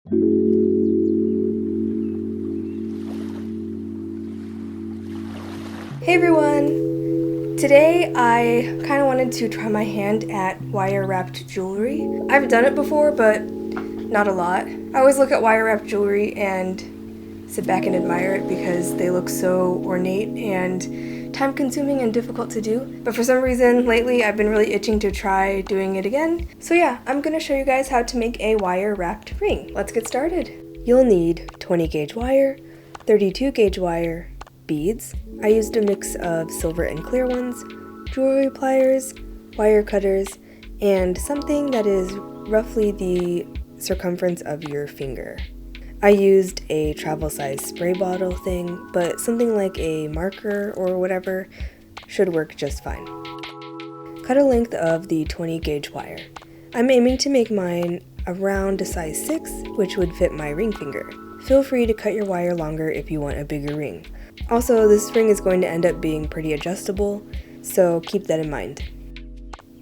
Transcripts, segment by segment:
Hey everyone! Today I kind of wanted to try my hand at wire wrapped jewelry. I've done it before, but not a lot. I always look at wire wrapped jewelry and sit back and admire it because they look so ornate and time consuming and difficult to do. But for some reason lately I've been really itching to try doing it again. So yeah, I'm gonna show you guys how to make a wire wrapped ring. Let's get started. You'll need 20 gauge wire, 32 gauge wire, beads. I used a mix of silver and clear ones, jewelry pliers, wire cutters, and something that is roughly the circumference of your finger. I used a travel size spray bottle thing, but something like a marker or whatever should work just fine. Cut a length of the 20 gauge wire. I'm aiming to make mine around a size 6, which would fit my ring finger. Feel free to cut your wire longer if you want a bigger ring. Also, this ring is going to end up being pretty adjustable, so keep that in mind.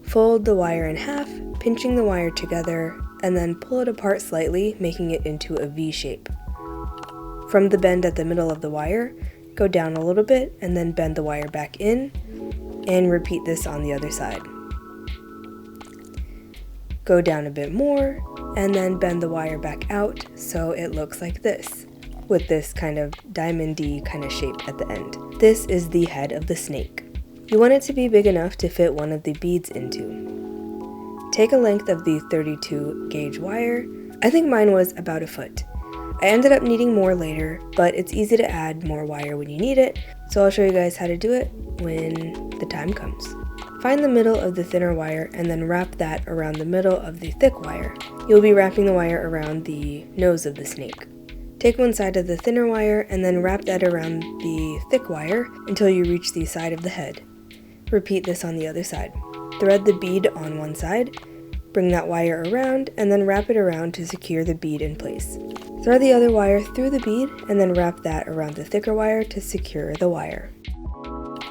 Fold the wire in half, pinching the wire together, and then pull it apart slightly, making it into a V shape. From the bend at the middle of the wire, go down a little bit and then bend the wire back in, and repeat this on the other side. Go down a bit more, and then bend the wire back out so it looks like this, with this kind of diamond-y kind of shape at the end. This is the head of the snake. You want it to be big enough to fit one of the beads into. Take a length of the 32 gauge wire. I think mine was about a foot. I ended up needing more later, but it's easy to add more wire when you need it, so I'll show you guys how to do it when the time comes. Find the middle of the thinner wire and then wrap that around the middle of the thick wire. You'll be wrapping the wire around the nose of the snake. Take one side of the thinner wire and then wrap that around the thick wire until you reach the side of the head. Repeat this on the other side. Thread the bead on one side, bring that wire around, and then wrap it around to secure the bead in place. Thread the other wire through the bead and then wrap that around the thicker wire to secure the wire.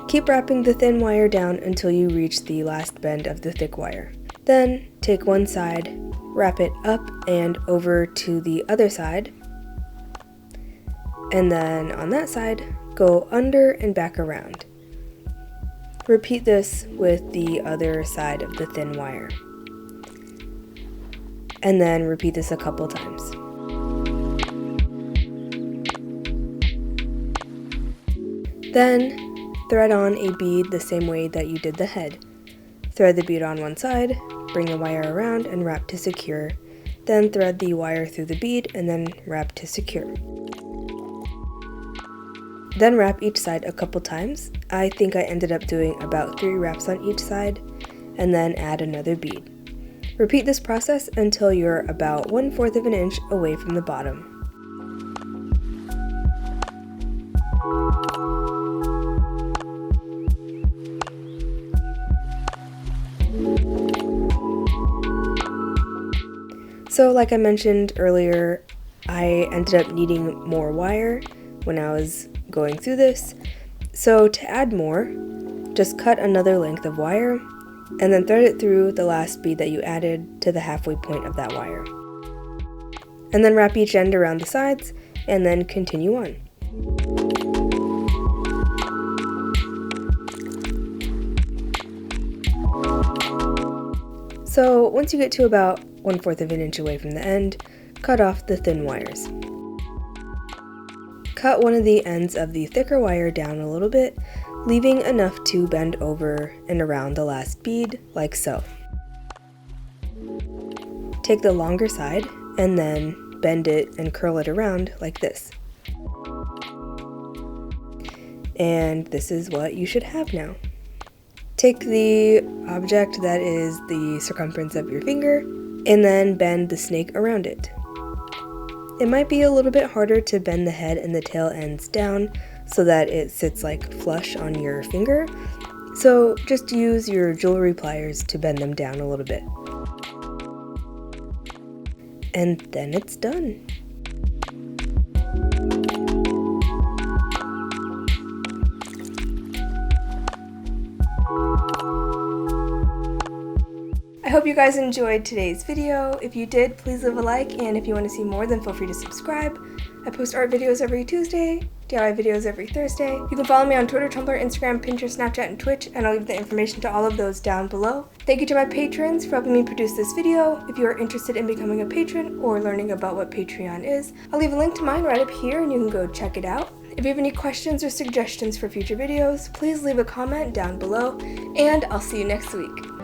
Keep wrapping the thin wire down until you reach the last bend of the thick wire. Then take one side, wrap it up and over to the other side, and then on that side, go under and back around. Repeat this with the other side of the thin wire. And then repeat this a couple times. Then thread on a bead the same way that you did the head. Thread the bead on one side, bring the wire around and wrap to secure. Then thread the wire through the bead and then wrap to secure. Then wrap each side a couple times. I think I ended up doing about 3 wraps on each side, and then add another bead. Repeat this process until you're about 1/4 of an inch away from the bottom. So like I mentioned earlier, I ended up needing more wire when I was going through this. So to add more, just cut another length of wire and then thread it through the last bead that you added to the halfway point of that wire. And then wrap each end around the sides and then continue on. So once you get to about 1/4 of an inch away from the end, cut off the thin wires. Cut one of the ends of the thicker wire down a little bit, leaving enough to bend over and around the last bead, like so. Take the longer side and then bend it and curl it around like this. And this is what you should have now. Take the object that is the circumference of your finger and then bend the snake around it. It might be a little bit harder to bend the head and the tail ends down so that it sits like flush on your finger, so just use your jewelry pliers to bend them down a little bit. And then it's done. hope you guys enjoyed today's video. If you did, please leave a like, and if you want to see more, then feel free to subscribe. I post art videos every Tuesday, DIY videos every Thursday. You can follow me on Twitter, Tumblr, Instagram, Pinterest, Snapchat, and Twitch, and I'll leave the information to all of those down below. Thank you to my patrons for helping me produce this video. If you are interested in becoming a patron or learning about what Patreon is, I'll leave a link to mine right up here and you can go check it out. If you have any questions or suggestions for future videos, please leave a comment down below, and I'll see you next week.